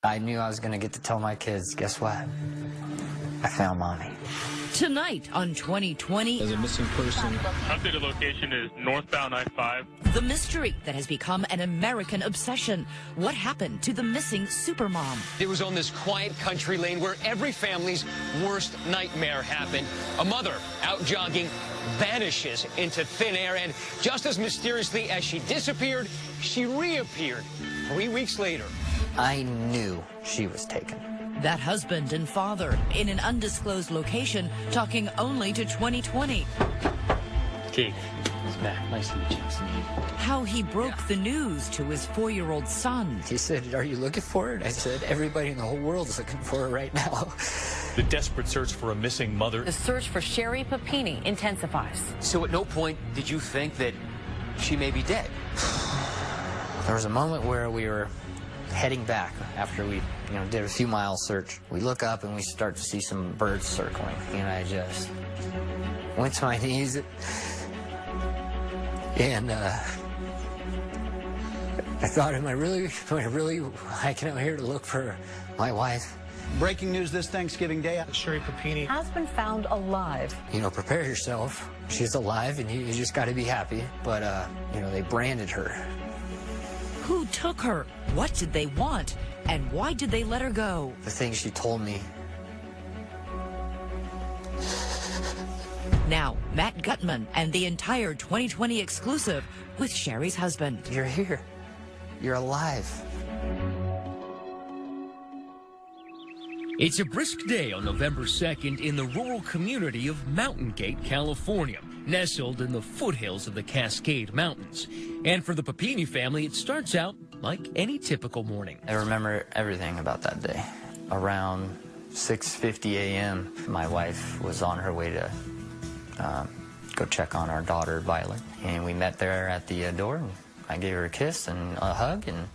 I knew I was going to get to tell my kids, guess what? I found Mommy. Tonight on 2020, there's a missing person. Updated location is northbound I-5. The mystery that has become an American obsession. What happened to the missing supermom? It was on this quiet country lane where every family's worst nightmare happened. A mother out jogging vanishes into thin air, and just as mysteriously as she disappeared, she reappeared 3 weeks later. I knew she was taken. That husband and father in an undisclosed location talking only to 2020. Keith, it's Matt. Nice to meet you. How he broke the news to his 4-year-old son. He said, "Are you looking for it?" I said, "Everybody in the whole world is looking for it right now." The desperate search for a missing mother. The search for Sherri Papini intensifies. So at no point did you think that she may be dead? There was a moment where we were heading back after we did a few mile search. We look up and we start to see some birds circling, and I just went to my knees and I thought, am I really hiking out here to look for my wife? Breaking news this Thanksgiving Day. Sherri Papini Has been found alive. Prepare yourself. She's alive and you just got to be happy. But they branded her. Who took her? What did they want? And why did they let her go? The things she told me. Now, Matt Gutman and the entire 2020 exclusive with Sherri's husband. You're here. You're alive. It's a brisk day on November 2nd in the rural community of Mountain Gate, California, nestled in the foothills of the Cascade Mountains. And for the Papini family, it starts out like any typical morning. I remember everything about that day. Around 6:50 a.m., my wife was on her way to go check on our daughter, Violet. And we met there at the door, and I gave her a kiss and a hug, and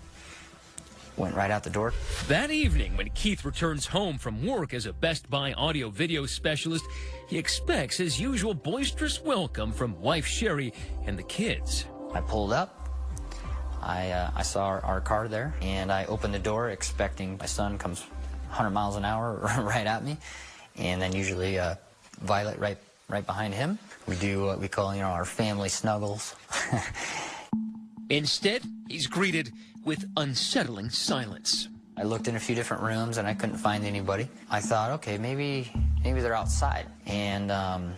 went right out the door. That evening, when Keith returns home from work as a Best Buy audio-video specialist, he expects his usual boisterous welcome from wife Sherri and the kids. I pulled up. I saw our car there, and I opened the door expecting my son comes 100 miles an hour right at me, and then usually Violet right behind him. We do what we call, our family snuggles. Instead, he's greeted with unsettling silence. I looked in a few different rooms and I couldn't find anybody. I thought, okay, maybe they're outside. And I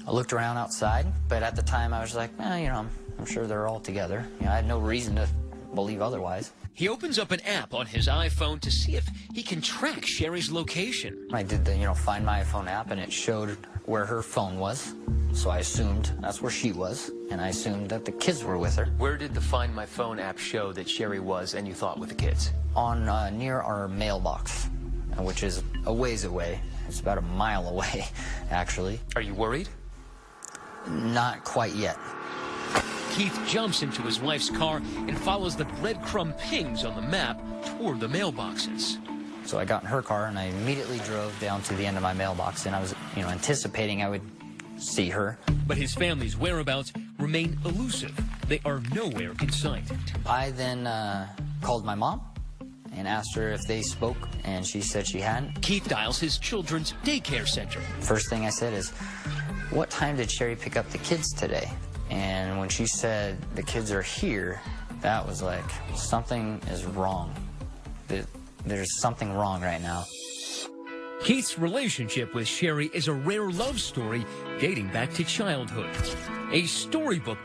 looked around outside, but at the time I was like, I'm sure they're all together. I had no reason to believe otherwise. He opens up an app on his iPhone to see if he can track Sherri's location. I did the, Find My iPhone app, and it showed where her phone was. So I assumed that's where she was, and I assumed that the kids were with her. Where did the Find My Phone app show that Sherri was and you thought with the kids? On near our mailbox, which is a ways away. It's about a mile away, actually. Are you worried? Not quite yet. Keith jumps into his wife's car and follows the breadcrumb pings on the map toward the mailboxes. So I got in her car and I immediately drove down to the end of my mailbox, and I was, anticipating I would see her. But his family's whereabouts remain elusive. They are nowhere in sight. I then called my mom and asked her if they spoke, and she said she hadn't. Keith dials his children's daycare center. First thing I said is, what time did Sherri pick up the kids today? And when she said the kids are here, that was like, something is wrong. There's something wrong right now. Keith's relationship with Sherri is a rare love story dating back to childhood. A storybook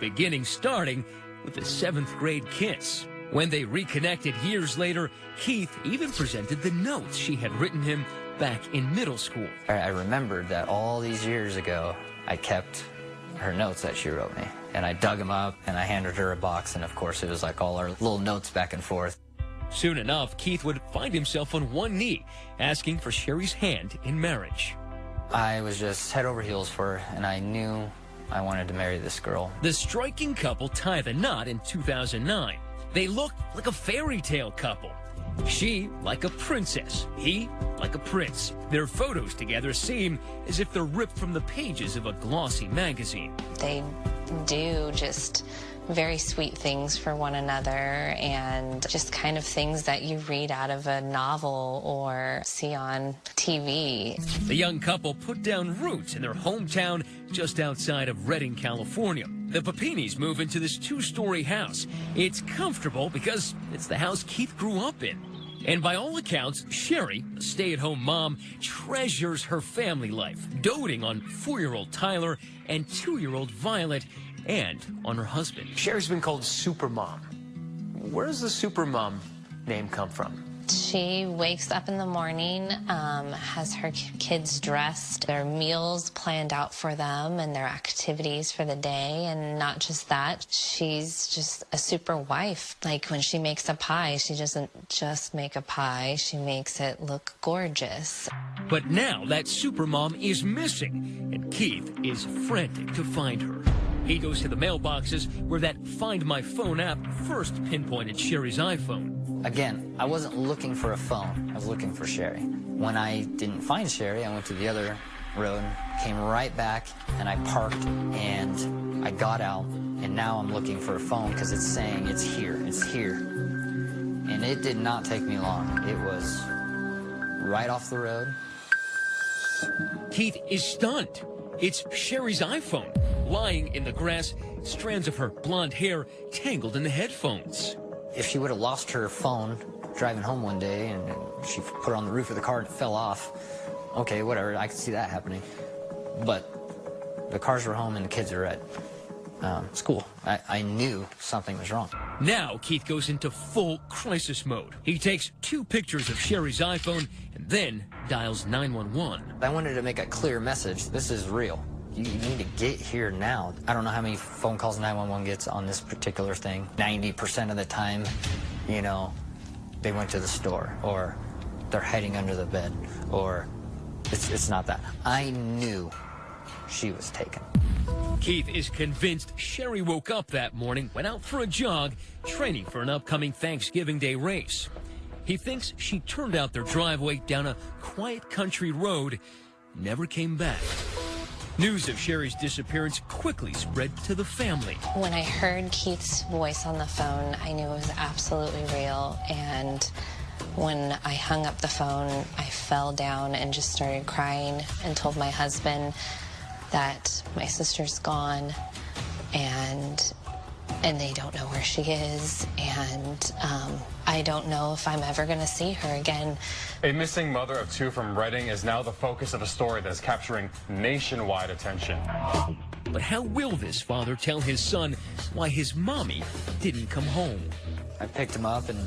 starting with the 7th grade kiss. When they reconnected years later, Keith even presented the notes she had written him back in middle school. I remembered that all these years ago, I kept her notes that she wrote me. And I dug them up and I handed her a box, and of course it was like all our little notes back and forth. Soon enough, Keith would find himself on one knee, asking for Sherri's hand in marriage. I was just head over heels for her, and I knew I wanted to marry this girl. The striking couple tie the knot in 2009. They look like a fairy tale couple. She like a princess, he like a prince. Their photos together seem as if they're ripped from the pages of a glossy magazine. They do just very sweet things for one another, and just kind of things that you read out of a novel or see on TV. The young couple put down roots in their hometown just outside of Redding, California. The Papinis move into this 2-story house. It's comfortable because it's the house Keith grew up in. And by all accounts, Sherri, a stay-at-home mom, treasures her family life, doting on 4-year-old Tyler and 2-year-old Violet, and on her husband. Sherri's been called Supermom. Where does the Supermom name come from? She wakes up in the morning, has her kids dressed, their meals planned out for them, and their activities for the day. And not just that, she's just a super wife. Like when she makes a pie, she doesn't just make a pie, she makes it look gorgeous. But now that Supermom is missing, and Keith is frantic to find her. He goes to the mailboxes where that Find My Phone app first pinpointed Sherri's iPhone. Again, I wasn't looking for a phone. I was looking for Sherri. When I didn't find Sherri, I went to the other road, came right back, and I parked, and I got out, and now I'm looking for a phone because it's saying it's here, it's here. And it did not take me long. It was right off the road. Keith is stunned. It's Sherri's iPhone, lying in the grass, strands of her blonde hair tangled in the headphones. If she would have lost her phone driving home one day and she put it on the roof of the car and it fell off, okay, whatever, I could see that happening. But the cars were home and the kids are at school. I knew something was wrong. Now Keith goes into full crisis mode. He takes 2 pictures of Sherri's iPhone and then dials 911. I wanted to make a clear message. This is real. You need to get here now. I don't know how many phone calls 911 gets on this particular thing. 90% of the time, you know, they went to the store, or they're hiding under the bed, or it's not that. I knew she was taken. Keith is convinced Sherri woke up that morning, went out for a jog, training for an upcoming Thanksgiving Day race. He thinks she turned out their driveway down a quiet country road, never came back. News of Sherri's disappearance quickly spread to the family. When I heard Keith's voice on the phone, I knew it was absolutely real. And when I hung up the phone, I fell down and just started crying and told my husband that my sister's gone and they don't know where she is, and I don't know if I'm ever going to see her again. A missing mother of 2 from Redding is now the focus of a story that is capturing nationwide attention. But how will this father tell his son why his mommy didn't come home? I picked him up and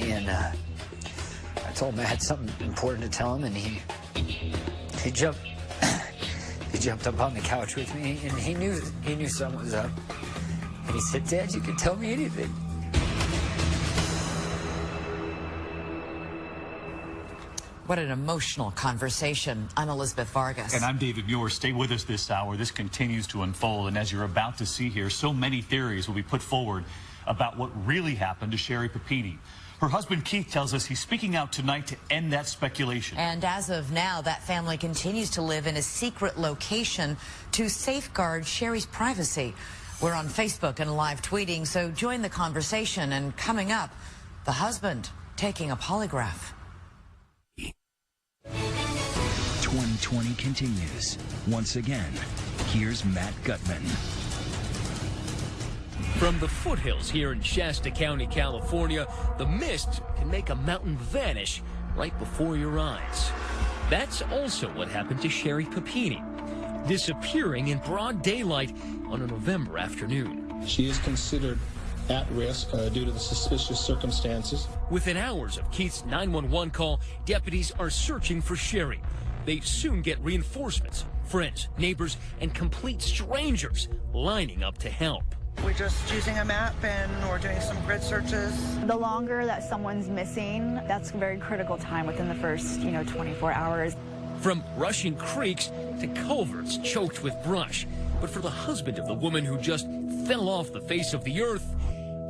I told him I had something important to tell him, and he jumped up on the couch with me, and he knew something was up. And he said, "Dad, you can tell me anything." What an emotional conversation. I'm Elizabeth Vargas. And I'm David Muir. Stay with us this hour. This continues to unfold, and as you're about to see here, so many theories will be put forward about what really happened to Sherri Papini. Her husband, Keith, tells us he's speaking out tonight to end that speculation. And as of now, that family continues to live in a secret location to safeguard Sherri's privacy. We're on Facebook and live tweeting, so join the conversation. And coming up, the husband taking a polygraph. 2020 continues. Once again, here's Matt Gutman. From the foothills here in Shasta County, California, the mist can make a mountain vanish right before your eyes. That's also what happened to Sherri Papini, disappearing in broad daylight on a November afternoon. She is considered at risk due to the suspicious circumstances. Within hours of Keith's 911 call, deputies are searching for Sherri. They soon get reinforcements, friends, neighbors, and complete strangers lining up to help. We're just using a map and we're doing some grid searches. The longer that someone's missing, that's a very critical time within the first, 24 hours. From rushing creeks to culverts choked with brush. But for the husband of the woman who just fell off the face of the earth,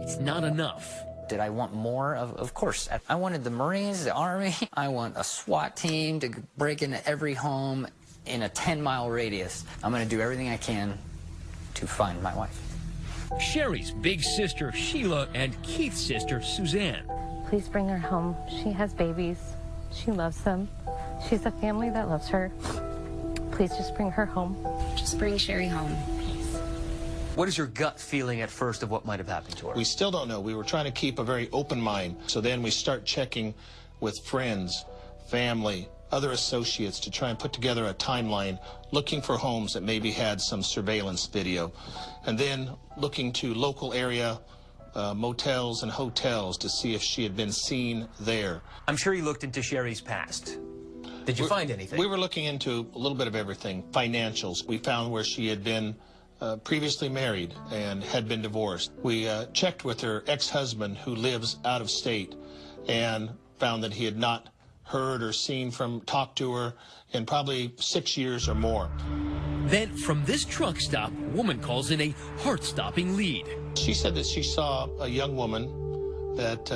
it's not enough. Did I want more? Of course. I wanted the Marines, the Army. I want a SWAT team to break into every home in a 10-mile radius. I'm going to do everything I can to find my wife. Sherri's big sister, Sheila, and Keith's sister, Suzanne. Please bring her home. She has babies. She loves them. She's a family that loves her. Please just bring her home. Just bring Sherri home. What is your gut feeling at first of what might have happened to her? We still don't know. We were trying to keep a very open mind. So then we start checking with friends, family, other associates to try and put together a timeline, looking for homes that maybe had some surveillance video, and then looking to local area motels and hotels to see if she had been seen there. I'm sure you looked into Sherri's past. Did you find anything? We were looking into a little bit of everything. Financials. We found where she had been previously married and had been divorced. We checked with her ex-husband who lives out of state and found that he had not heard or talked to her in probably 6 years or more. Then from this truck stop, a woman calls in a heart-stopping lead. She said that she saw a young woman that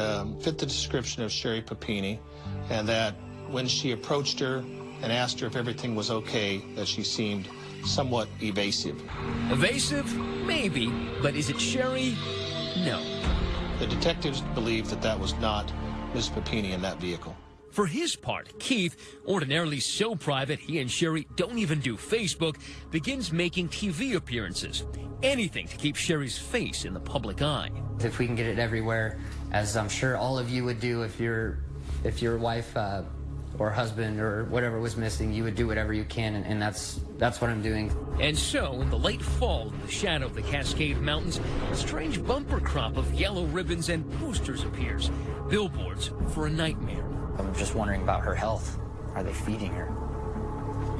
fit the description of Sherri Papini, and that when she approached her and asked her if everything was okay, that she seemed somewhat evasive. Evasive? Maybe. But is it Sherri? No. The detectives believed that that was not Ms. Papini in that vehicle. For his part, Keith, ordinarily so private he and Sherri don't even do Facebook, begins making TV appearances. Anything to keep Sherri's face in the public eye. If we can get it everywhere, as I'm sure all of you would do if your wife or husband or whatever was missing, you would do whatever you can, and that's what I'm doing. And so, in the late fall, in the shadow of the Cascade Mountains, a strange bumper crop of yellow ribbons and posters appears. Billboards for a nightmare. I'm just wondering about her health. Are they feeding her?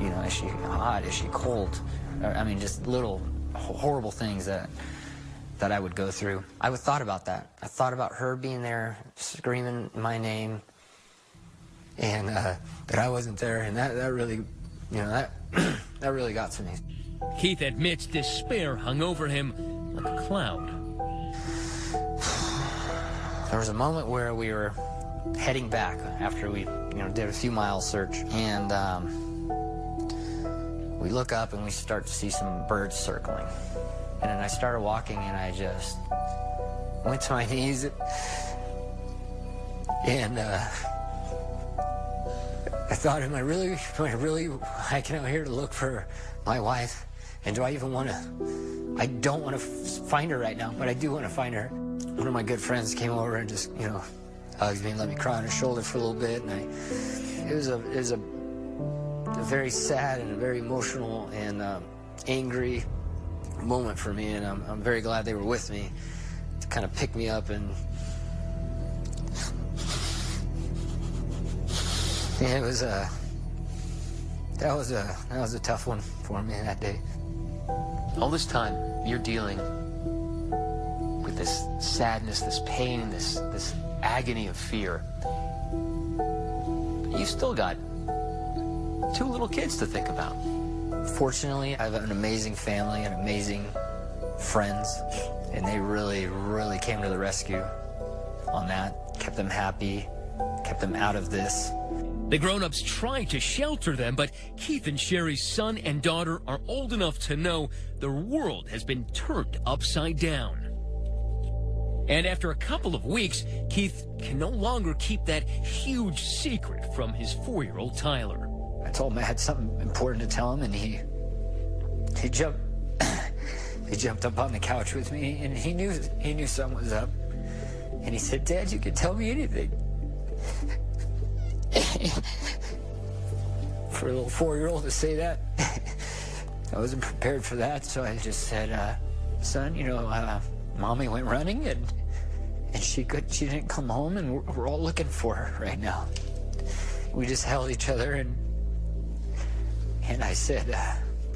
You know, is she hot? Is she cold? I mean, just little horrible things that I would go through. I thought about that. I thought about her being there, screaming my name, and that I wasn't there, and that really, you know, that really got to me. Keith admits despair hung over him like a cloud. There was a moment where we were heading back after we, did a few mile search, and we look up and we start to see some birds circling. And then I started walking, and I just went to my knees, and I thought, am I really hiking out here to look for my wife? And do I even want to? I don't want to find her right now, but I do want to find her. One of my good friends came over and just, hugged me and let me cry on his shoulder for a little bit, and it was a very sad and a very emotional and angry moment for me, and I'm very glad they were with me to kind of pick me up, and it was that was a tough one for me that day. All this time, you're dealing with this sadness, this pain, this agony of fear. You still got 2 little kids to think about. Fortunately, I have an amazing family and amazing friends, and they really, really came to the rescue on that. Kept them happy, kept them out of this. The grown-ups tried to shelter them, but Keith and Sherri's son and daughter are old enough to know their world has been turned upside down. And after a couple of weeks, Keith can no longer keep that huge secret from his 4-year-old Tyler. I told him I had something important to tell him, and he jumped up on the couch with me, and he knew something was up. And he said, "Dad, you can tell me anything." For a little 4-year-old to say that, I wasn't prepared for that, so I just said, "Son, Mommy went running, and she didn't come home, and we're all looking for her right now." We just held each other, and I said,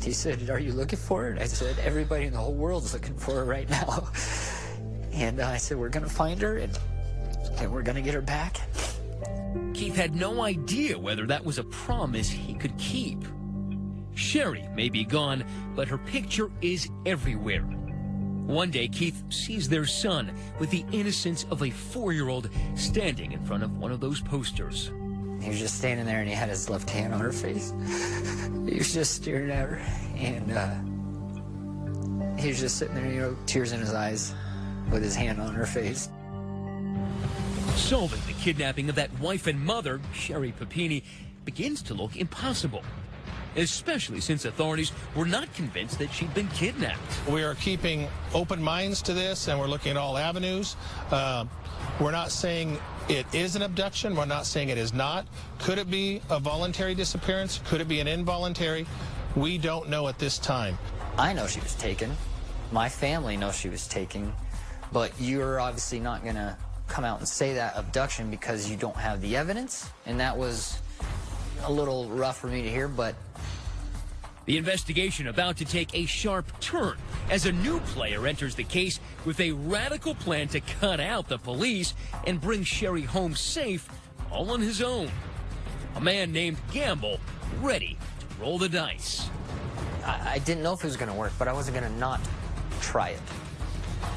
he said, "Are you looking for her?" And I said, "Everybody in the whole world's looking for her right now." And I said, "We're gonna find her, and we're gonna get her back." Keith had no idea whether that was a promise he could keep. Sherri may be gone, but her picture is everywhere. One day, Keith sees their son with the innocence of a 4-year-old standing in front of one of those posters. He was just standing there, and he had his left hand on her face. He was just staring at her, and he was just sitting there, you know, tears in his eyes, with his hand on her face. Solving the kidnapping of that wife and mother, Sherri Papini, begins to look impossible, especially since authorities were not convinced that she'd been kidnapped. We are keeping open minds to this, and we're looking at all avenues. We're not saying it is an abduction. We're not saying it is not. Could it be a voluntary disappearance? Could it be an involuntary? We don't know at this time. I know she was taken. My family knows she was taken. But you're obviously not going to come out and say that abduction because you don't have the evidence. And that was a little rough for me to hear, but... The investigation about to take a sharp turn as a new player enters the case with a radical plan to cut out the police and bring Sherri home safe all on his own. A man named Gamble, ready to roll the dice. I didn't know if it was going to work, but I wasn't going to not try it.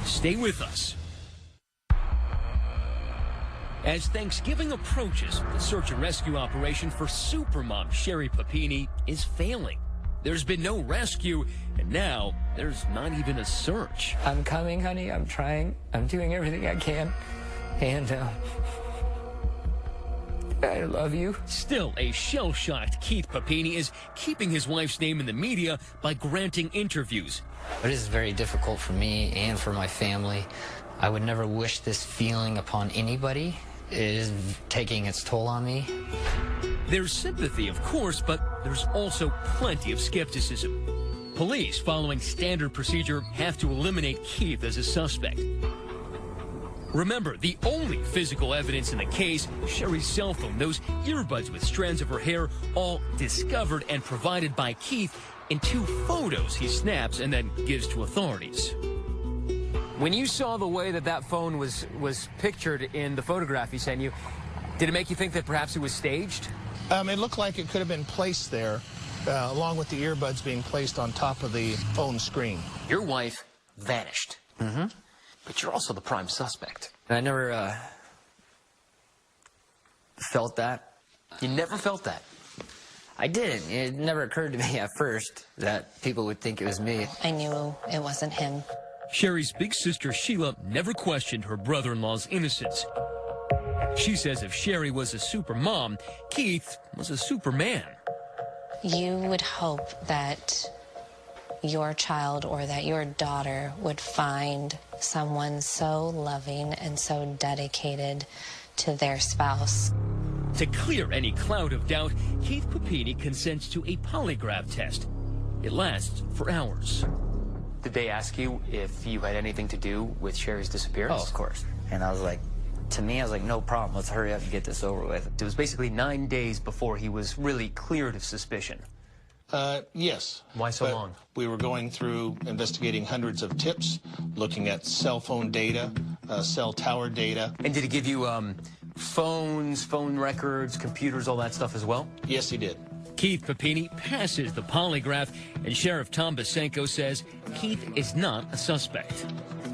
Stay with us. As Thanksgiving approaches, the search and rescue operation for supermom Sherri Papini is failing. There's been no rescue, and now there's not even a search. I'm coming, honey. I'm trying. I'm doing everything I can. And, I love you. Still, a shell-shocked Keith Papini is keeping his wife's name in the media by granting interviews. It is very difficult for me and for my family. I would never wish this feeling upon anybody. It is taking its toll on me. There's sympathy, of course, but there's also plenty of skepticism. Police, following standard procedure, have to eliminate Keith as a suspect. Remember, the only physical evidence in the case, Sherri's cell phone, those earbuds with strands of her hair, all discovered and provided by Keith in 2 photos he snaps and then gives to authorities. When you saw the way that phone was pictured in the photograph he sent you, did it make you think that perhaps it was staged? It looked like it could have been placed there, along with the earbuds being placed on top of the phone screen. Your wife vanished. Mm-hmm. But you're also the prime suspect. I never felt that. You never felt that? I didn't. It never occurred to me at first that people would think it was me. I knew it wasn't him. Sherri's big sister Sheila never questioned her brother-in-law's innocence. She says if Sherri was a super mom, Keith was a superman. You would hope that your child or that your daughter would find someone so loving and so dedicated to their spouse. To clear any cloud of doubt, Keith Papini consents to a polygraph test. It lasts for hours. Did they ask you if you had anything to do with Sherri's disappearance? Oh, of course. And I was like, to me, I was like, no problem. Let's hurry up and get this over with. It was basically 9 days before he was really cleared of suspicion. Yes. Why so long? We were going through investigating hundreds of tips, looking at cell phone data, cell tower data. And did he give you phones, phone records, computers, all that stuff as well? Yes, he did. Keith Papini passes the polygraph, and Sheriff Tom Basenko says Keith is not a suspect.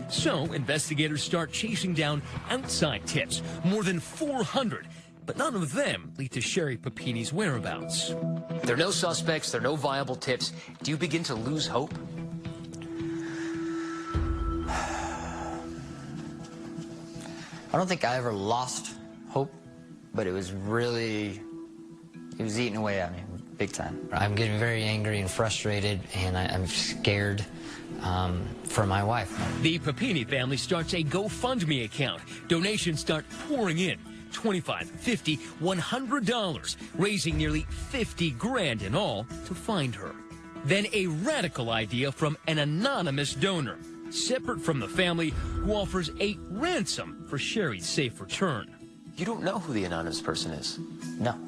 So investigators start chasing down outside tips, more than 400, but none of them lead to Sherri Papini's whereabouts. There are no suspects, there are no viable tips. Do you begin to lose hope? I don't think I ever lost hope, but it was eating away at me big time. I'm getting very angry and frustrated, and I'm scared for my wife. The Papini family starts a GoFundMe account. Donations start pouring in. $25, $50, $100, raising nearly 50 grand in all to find her. Then a radical idea from an anonymous donor, separate from the family, who offers a ransom for Sherri's safe return. You don't know who the anonymous person is? No.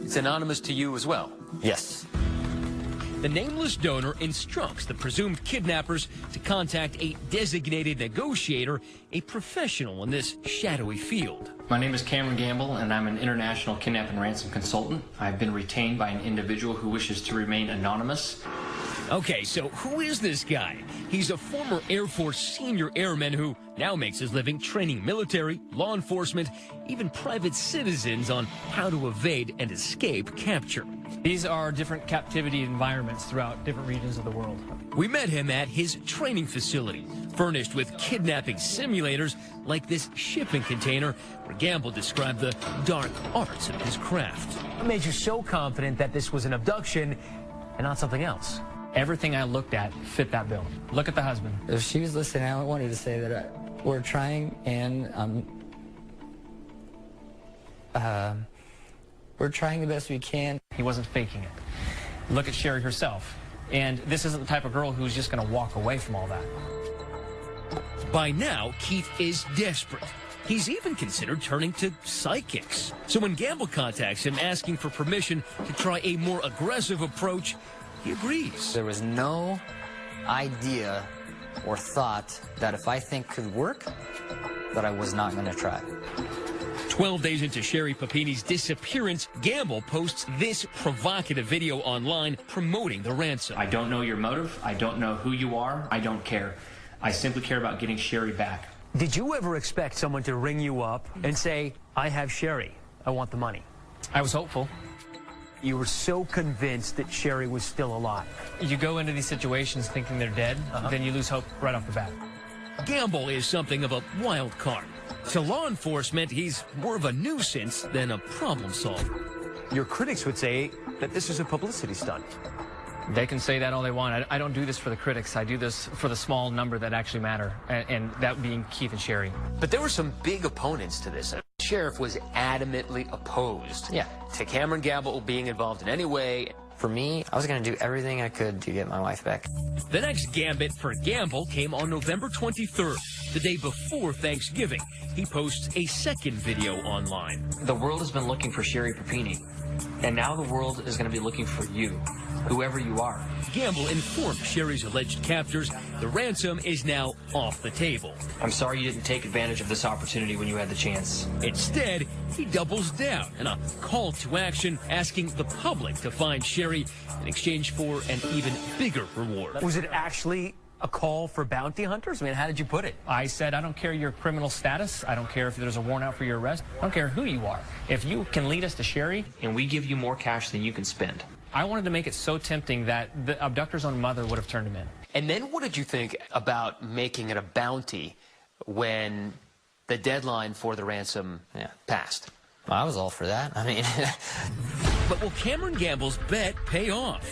It's anonymous to you as well? Yes. The nameless donor instructs the presumed kidnappers to contact a designated negotiator, a professional in this shadowy field. My name is Cameron Gamble, and I'm an international kidnap and ransom consultant. I've been retained by an individual who wishes to remain anonymous. Okay, so who is this guy? He's a former Air Force senior airman who now makes his living training military, law enforcement, even private citizens on how to evade and escape capture. These are different captivity environments throughout different regions of the world. We met him at his training facility, furnished with kidnapping simulators like this shipping container where Gamble described the dark arts of his craft. What made you so confident that this was an abduction and not something else? Everything I looked at fit that bill. Look at the husband. If she was listening, I wanted to say that we're trying, and we're trying the best we can. He wasn't faking it. Look at Sherri herself. And this isn't the type of girl who's just going to walk away from all that. By now, Keith is desperate. He's even considered turning to psychics. So when Gamble contacts him asking for permission to try a more aggressive approach, he agrees. There was no idea or thought that if I think could work, that I was not going to try. 12 days into Sherri Papini's disappearance, Gamble posts this provocative video online promoting the ransom. I don't know your motive. I don't know who you are. I don't care. I simply care about getting Sherri back. Did you ever expect someone to ring you up and say, I have Sherri, I want the money? I was hopeful. You were so convinced that Sherri was still alive. You go into these situations thinking they're dead, then you lose hope right off the bat. Gamble is something of a wild card. To law enforcement, he's more of a nuisance than a problem solver. Your critics would say that this is a publicity stunt. They can say that all they want. I don't do this for the critics. I do this for the small number that actually matter, and that being Keith and Sherri. But there were some big opponents to this. The sheriff was adamantly opposed to Cameron Gamble being involved in any way. For me, I was going to do everything I could to get my wife back. The next gambit for Gamble came on November 23rd, the day before Thanksgiving. He posts a second video online. The world has been looking for Sherri Papini, and now the world is going to be looking for you, whoever you are. Gamble informed Sherri's alleged captors the ransom is now off the table. I'm sorry you didn't take advantage of this opportunity when you had the chance. Instead, he doubles down in a call to action, asking the public to find Sherri in exchange for an even bigger reward. Was it actually a call for bounty hunters? I mean, how did you put it? I said, I don't care your criminal status. I don't care if there's a warrant out for your arrest. I don't care who you are. If you can lead us to Sherri, and we give you more cash than you can spend. I wanted to make it so tempting that the abductor's own mother would have turned him in. And then what did you think about making it a bounty when the deadline for the ransom passed? Well, I was all for that. I mean... But will Cameron Gamble's bet pay off?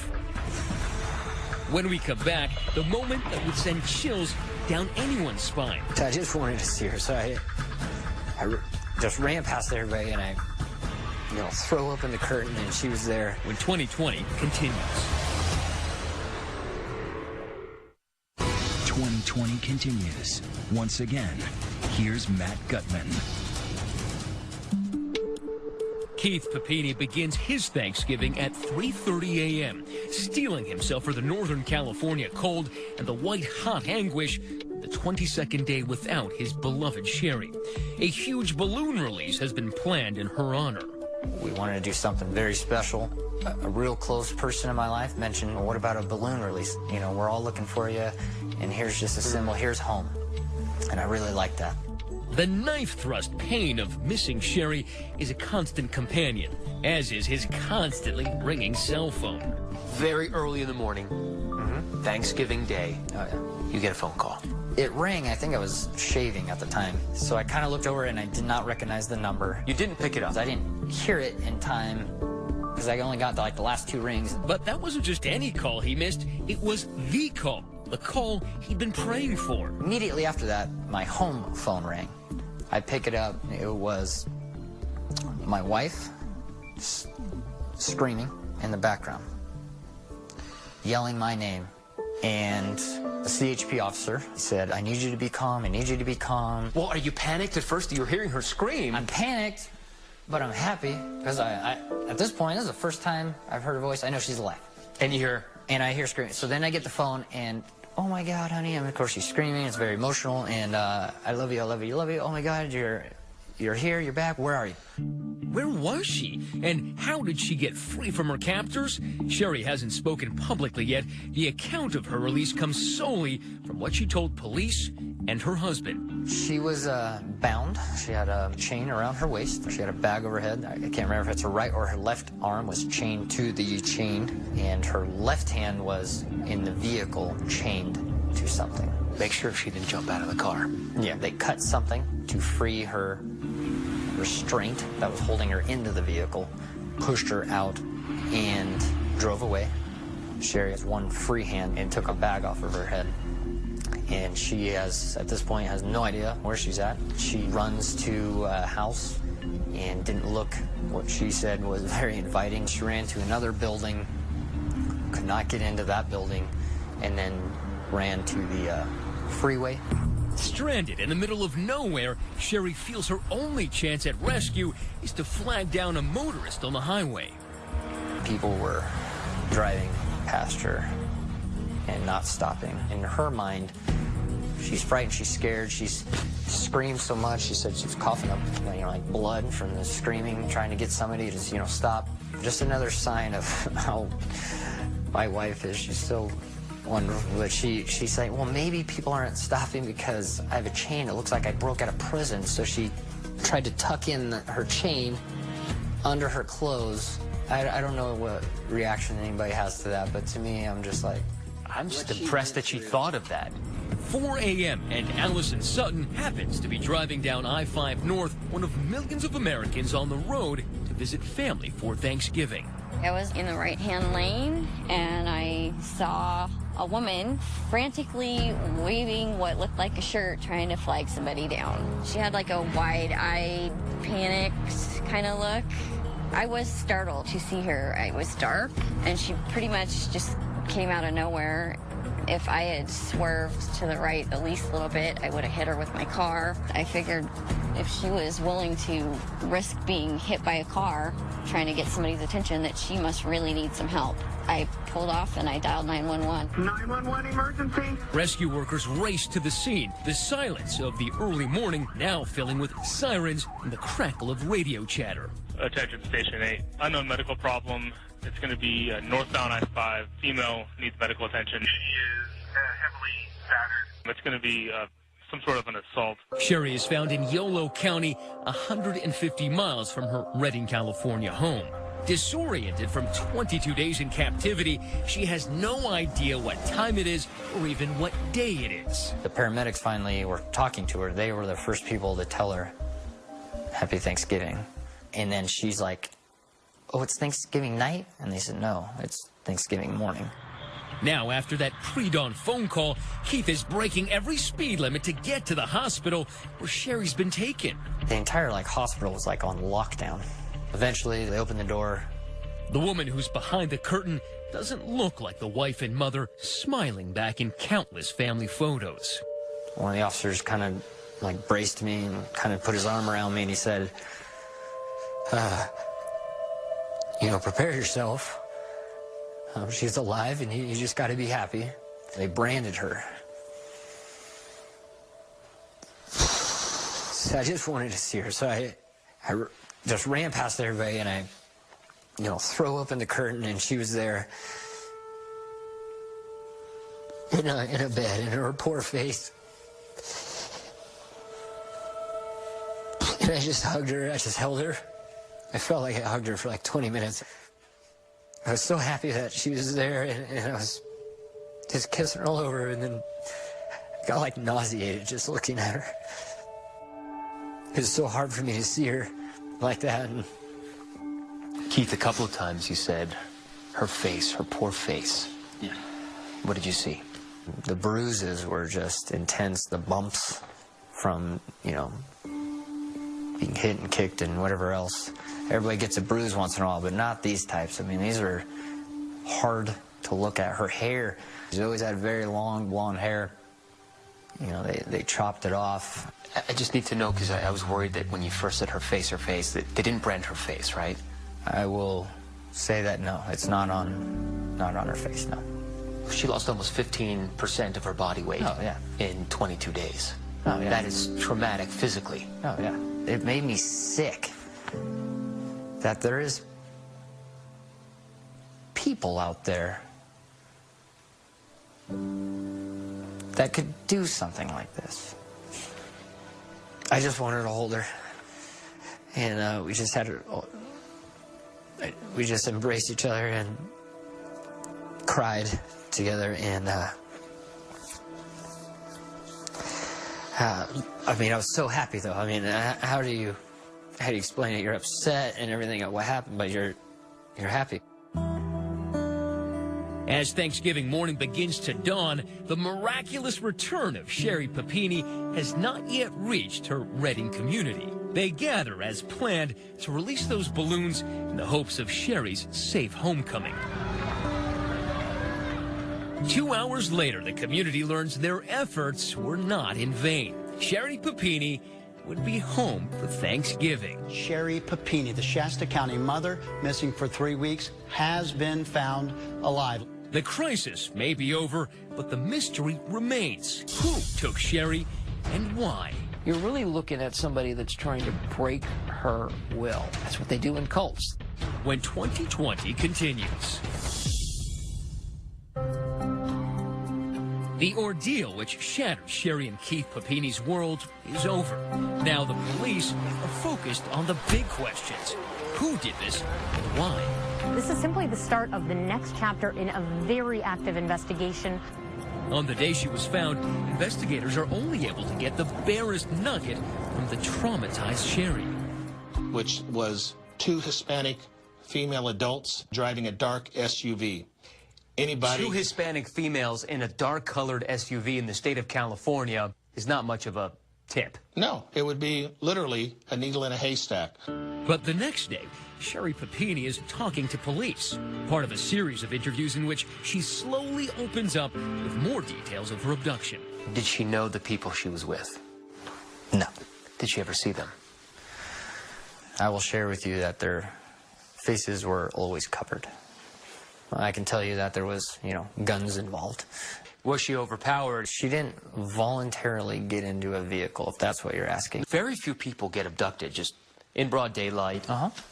When we come back, the moment that would send chills down anyone's spine. I just wanted to see her, so I just ran past everybody and I throw open the curtain, and she was there. When 2020 continues. 2020 continues. Once again, here's Matt Gutman. Keith Papini begins his Thanksgiving at 3:30 a.m., steeling himself for the Northern California cold and the white-hot anguish of the 22nd day without his beloved Sherri. A huge balloon release has been planned in her honor. We wanted to do something very special. A real close person in my life mentioned, well, what about a balloon release? You know, we're all looking for you, and here's just a symbol, here's home. And I really like that. The knife thrust pain of missing Sherri is a constant companion, as is his constantly ringing cell phone. Very early in the morning, Thanksgiving Day, you get a phone call. It rang. I think I was shaving at the time. So I kind of looked over and I did not recognize the number. You didn't pick it up? I didn't hear it in time because I only got the last two rings. But that wasn't just any call he missed. It was the call he'd been praying for. Immediately after that, my home phone rang. I pick it up. It was my wife screaming in the background, yelling my name. And the CHP officer said, I need you to be calm, I need you to be calm. Well, are you panicked at first? You're hearing her scream. I'm panicked, but I'm happy, because at this point, this is the first time I've heard her voice. I know she's alive. And you hear? And I hear screaming. So then I get the phone, and, oh my God, honey, and of course she's screaming, it's very emotional, and I love you, I love you, I love you. Oh my God, you're You're here, you're back, where are you? Where was she? And how did she get free from her captors? Sherri hasn't spoken publicly yet. The account of her release comes solely from what she told police and her husband. She was bound. She had a chain around her waist. She had a bag over her head. I can't remember if it's her right or her left arm was chained to the chain, and her left hand was in the vehicle chained to something. Make sure she didn't jump out of the car. Yeah, they cut something to free her restraint that was holding her into the vehicle, pushed her out, and drove away. Sherri has one free hand and took a bag off of her head. And she has, at this point, has no idea where she's at. She runs to a house and didn't look. What she said was very inviting. She ran to another building, could not get into that building, and then ran to the freeway. Stranded in the middle of nowhere, Sherri feels her only chance at rescue is to flag down a motorist on the highway. People were driving past her and not stopping. In her mind, she's frightened, she's scared, she's screamed so much. She said she was coughing up, like blood from the screaming, trying to get somebody to, stop. Just another sign of how my wife is. She's so wonderful. But she's like, well, maybe people aren't stopping because I have a chain. It looks like I broke out of prison. So she tried to tuck in her chain under her clothes. I don't know what reaction anybody has to that, but to me, I'm just like, I'm just impressed that she thought of that. 4 a.m. and Allison Sutton happens to be driving down I-5 North, one of millions of Americans on the road to visit family for Thanksgiving. I was in the right-hand lane, and I saw a woman frantically waving what looked like a shirt, trying to flag somebody down. She had like a wide-eyed, panicked kind of look. I was startled to see her. It was dark, and she pretty much just came out of nowhere. If I had swerved to the right at least a little bit, I would have hit her with my car. I figured if she was willing to risk being hit by a car trying to get somebody's attention, that she must really need some help. I pulled off and I dialed 911. 911 emergency. Rescue workers raced to the scene. The silence of the early morning now filling with sirens and the crackle of radio chatter. Attention Station 8. Unknown medical problem. It's going to be northbound I-5. Female needs medical attention. She is heavily battered. It's going to be some sort of an assault. Sherri is found in Yolo County, 150 miles from her Redding, California home. Disoriented from 22 days in captivity, she has no idea what time it is or even what day it is. The paramedics finally were talking to her. They were the first people to tell her, Happy Thanksgiving. And then she's like, oh, it's Thanksgiving night? And they said, no, it's Thanksgiving morning. Now, after that pre-dawn phone call, Keith is breaking every speed limit to get to the hospital where Sherri's been taken. The entire hospital was on lockdown. Eventually, they opened the door. The woman who's behind the curtain doesn't look like the wife and mother smiling back in countless family photos. One of the officers kind of braced me and kind of put his arm around me, and he said, prepare yourself. She's alive, and you just got to be happy. They branded her. So I just wanted to see her, so I just ran past everybody, and I, throw open the curtain, and she was there in a bed, and her poor face. And I just hugged her. I just held her. I felt like I hugged her for 20 minutes. I was so happy that she was there, and I was just kissing her all over, and then I got nauseated just looking at her. It was so hard for me to see her like that. And Keith, a couple of times you said her face, her poor face. Yeah. What did you see? The bruises were just intense. The bumps from, being hit and kicked and whatever else. Everybody gets a bruise once in a while, but not these types. I mean, these are hard to look at. Her hair, she's always had very long blonde hair. They chopped it off. I just need to know, because I was worried that when you first said her face, that they didn't brand her face, right? I will say that no, it's not on her face, no. She lost almost 15% of her body weight in 22 days. Oh, yeah. That is traumatic physically. Oh, yeah. It made me sick that there is people out there that could do something like this. I just wanted to hold her, and we just embraced each other and cried together, and I mean, I was so happy though. I mean, how do you explain it? You're upset and everything at what happened, but you're happy. As Thanksgiving morning begins to dawn, the miraculous return of Sherri Papini has not yet reached her Reading community. They gather as planned to release those balloons in the hopes of Sherri's safe homecoming. 2 hours later, the community learns their efforts were not in vain. Sherri Papini would be home for Thanksgiving. Sherri Papini, the Shasta County mother, missing for 3 weeks, has been found alive. The crisis may be over, but the mystery remains. Who took Sherri and why? You're really looking at somebody that's trying to break her will. That's what they do in cults. When 2020 continues. The ordeal which shattered Sherri and Keith Papini's world is over. Now the police are focused on the big questions. Who did this and why? This is simply the start of the next chapter in a very active investigation. On the day she was found, investigators are only able to get the barest nugget from the traumatized Sherri. Which was 2 Hispanic female adults driving a dark SUV. Anybody? 2 Hispanic females in a dark-colored SUV in the state of California is not much of a tip. No, it would be literally a needle in a haystack. But the next day, Sherri Papini is talking to police, part of a series of interviews in which she slowly opens up with more details of her abduction. Did she know the people she was with? No. Did she ever see them? I will share with you that their faces were always covered. I can tell you that there was, guns involved. Was she overpowered? She didn't voluntarily get into a vehicle, if that's what you're asking. Very few people get abducted just in broad daylight.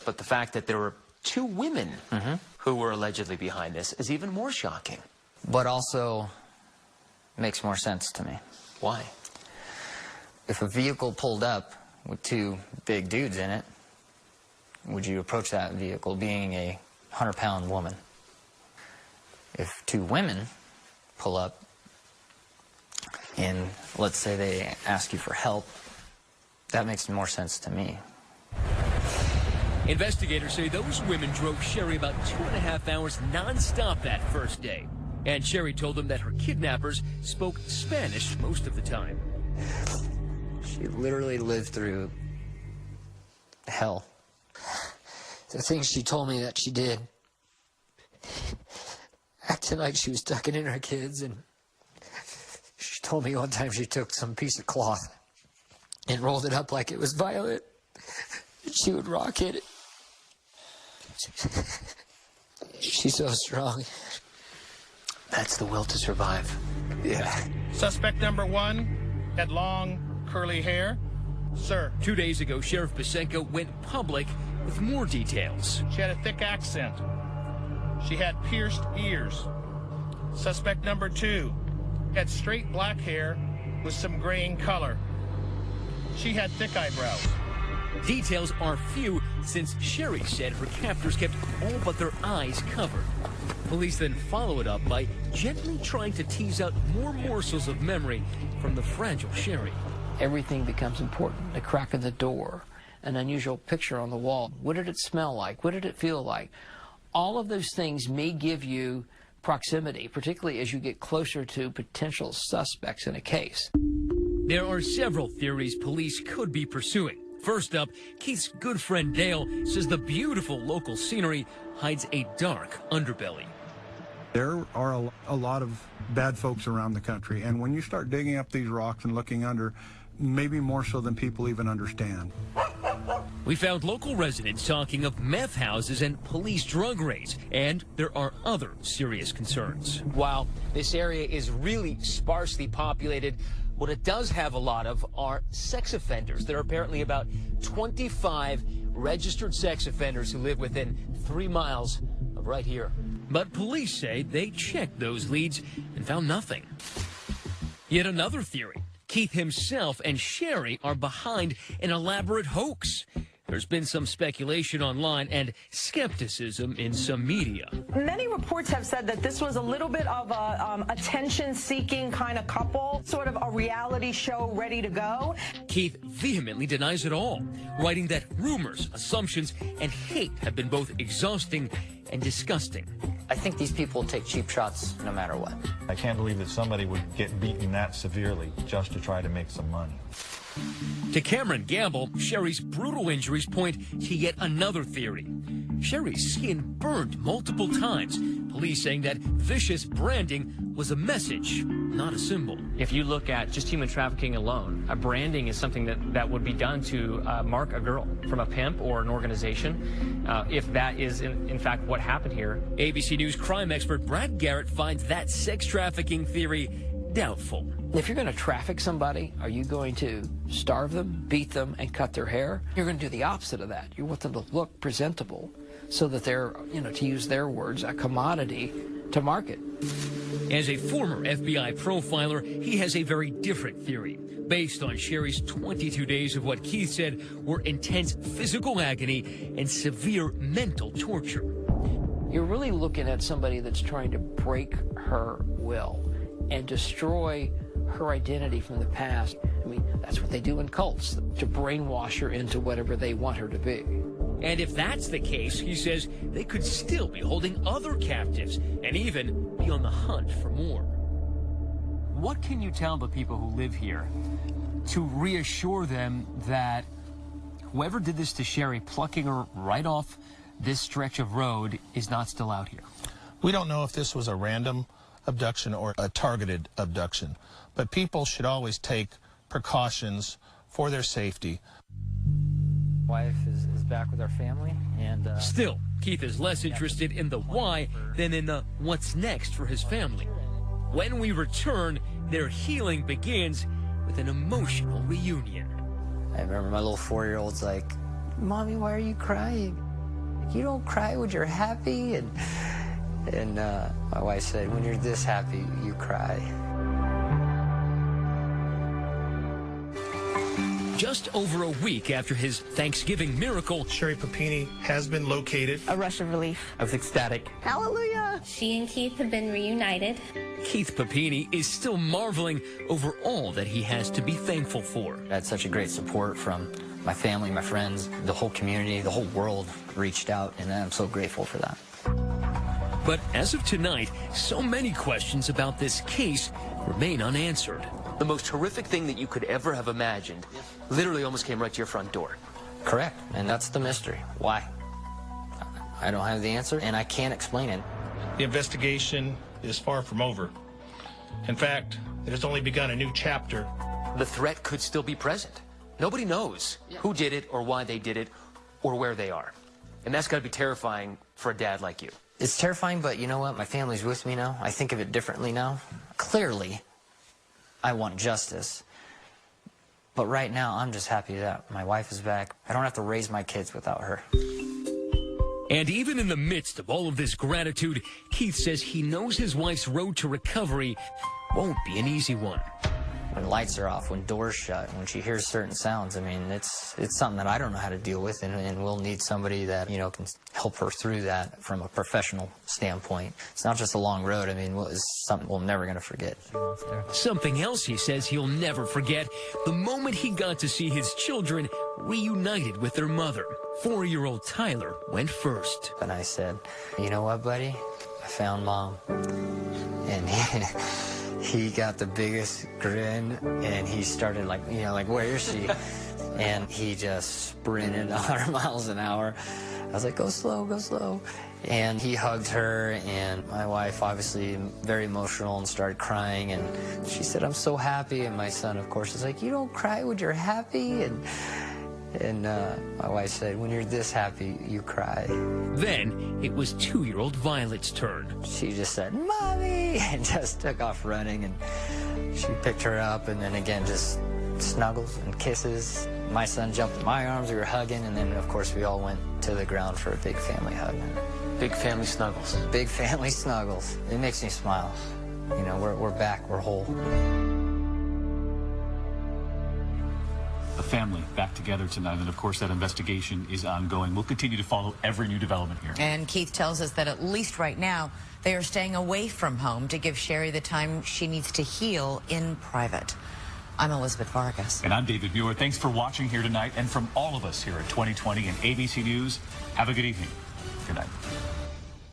But the fact that there were 2 women who were allegedly behind this is even more shocking. But also makes more sense to me. Why? If a vehicle pulled up with 2 big dudes in it, would you approach that vehicle being a 100-pound woman? If 2 women pull up and let's say they ask you for help, that makes more sense to me. Investigators say those women drove Sherri about 2.5 hours nonstop that first day. And Sherri told them that her kidnappers spoke Spanish most of the time. She literally lived through hell. The things she told me that she did. Acting like she was tucking in her kids, and she told me one time she took some piece of cloth and rolled it up like it was violet. She would rock it. She's so strong. That's the will to survive. Yeah. Suspect number 1 had long, curly hair. Sir. 2 days ago, Sheriff Pasenko went public with more details. She had a thick accent. She had pierced ears. Suspect number 2 had straight black hair with some graying color. She had thick eyebrows. Details are few since Sherri said her captors kept all but their eyes covered. Police then follow it up by gently trying to tease out more morsels of memory from the fragile Sherri. Everything becomes important. The crack of the door, an unusual picture on the wall. What did it smell like? What did it feel like? All of those things may give you proximity, particularly as you get closer to potential suspects in a case. There are several theories police could be pursuing. First up, Keith's good friend Dale says the beautiful local scenery hides a dark underbelly. There are a lot of bad folks around the country, and when you start digging up these rocks and looking under, maybe more so than people even understand. We found local residents talking of meth houses and police drug raids, and there are other serious concerns. While this area is really sparsely populated, What it does have a lot of are sex offenders. There are apparently about 25 registered sex offenders who live within 3 miles of right here. But police say they checked those leads and found nothing. Yet another theory. Keith himself and Sherri are behind an elaborate hoax. There's been some speculation online and skepticism in some media. Many reports have said that this was a little bit of a attention-seeking kind of couple, sort of a reality show ready to go. Keith vehemently denies it all, writing that rumors, assumptions, and hate have been both exhausting and disgusting. I think these people take cheap shots no matter what. I can't believe that somebody would get beaten that severely just to try to make some money. To Cameron Gamble, Sherri's brutal injuries point to yet another theory. Sherri's skin burned multiple times, police saying that vicious branding was a message, not a symbol. If you look at just human trafficking alone, branding is something that would be done to mark a girl from a pimp or an organization, if that is in fact what happened here. ABC News crime expert Brad Garrett finds that sex trafficking theory doubtful. If you're going to traffic somebody, are you going to starve them, beat them, and cut their hair? You're going to do the opposite of that. You want them to look presentable so that they're, to use their words, a commodity to market. As a former FBI profiler, he has a very different theory, based on Sherri's 22 days of what Keith said were intense physical agony and severe mental torture. You're really looking at somebody that's trying to break her will and destroy her identity from the past. I mean, that's what they do in cults, to brainwash her into whatever they want her to be. And if that's the case, he says they could still be holding other captives and even be on the hunt for more. What can you tell the people who live here to reassure them that whoever did this to Sherri, plucking her right off this stretch of road, is not still out here? We don't know if this was a random abduction or a targeted abduction, but people should always take precautions for their safety. Wife is back with our family, and still, Keith is less interested in the why than in the what's next for his family. When we return, their healing begins with an emotional reunion. I remember my little 4-year-old's like, "Mommy, why are you crying? You don't cry when you're happy." And my wife said, "When you're this happy, you cry." Just over a week after his Thanksgiving miracle, Sherri Papini has been located. A rush of relief. I was ecstatic. Hallelujah! She and Keith have been reunited. Keith Papini is still marveling over all that he has to be thankful for. I had such a great support from my family, my friends, the whole community, the whole world reached out, and I'm so grateful for that. But as of tonight, so many questions about this case remain unanswered. The most horrific thing that you could ever have imagined literally almost came right to your front door. Correct, and that's the mystery. Why? I don't have the answer, and I can't explain it. The investigation is far from over. In fact, it has only begun a new chapter. The threat could still be present. Nobody knows who did it or why they did it or where they are. And that's got to be terrifying for a dad like you. It's terrifying, but you know what? My family's with me now. I think of it differently now. Clearly, I want justice. But right now, I'm just happy that my wife is back. I don't have to raise my kids without her. And even in the midst of all of this gratitude, Keith says he knows his wife's road to recovery won't be an easy one. When lights are off, when doors shut, when she hears certain sounds, I mean, it's something that I don't know how to deal with, and we'll need somebody that, can help her through that from a professional standpoint. It's not just a long road. I mean, it's something we're never going to forget. Something else he says he'll never forget, the moment he got to see his children reunited with their mother. 4-year-old Tyler went first. And I said, "You know what, buddy? I found Mom." And he got the biggest grin, and he started like, "Where is she?" And he just sprinted 100 miles an hour. I was like, "Go slow, go slow." And he hugged her, and my wife, obviously very emotional, and started crying. And she said, "I'm so happy." And my son, of course, is like, "You don't cry when you're happy." And my wife said, "When you're this happy, you cry." Then it was 2-year-old Violet's turn. She just said, "Mommy," and just took off running. And She picked her up, and then again, just snuggles and kisses. My son jumped in my arms, we were hugging, and then, of course, we all went to the ground for a big family hug. Big family snuggles. Big family snuggles. It makes me smile. You know, we're back, we're whole. The family back together tonight, and of course that investigation is ongoing. We'll continue to follow every new development here. And Keith tells us that at least right now, they are staying away from home to give Sherri the time she needs to heal in private. I'm Elizabeth Vargas. And I'm David Muir. Thanks for watching here tonight. And from all of us here at 2020 and ABC News, have a good evening. Good night.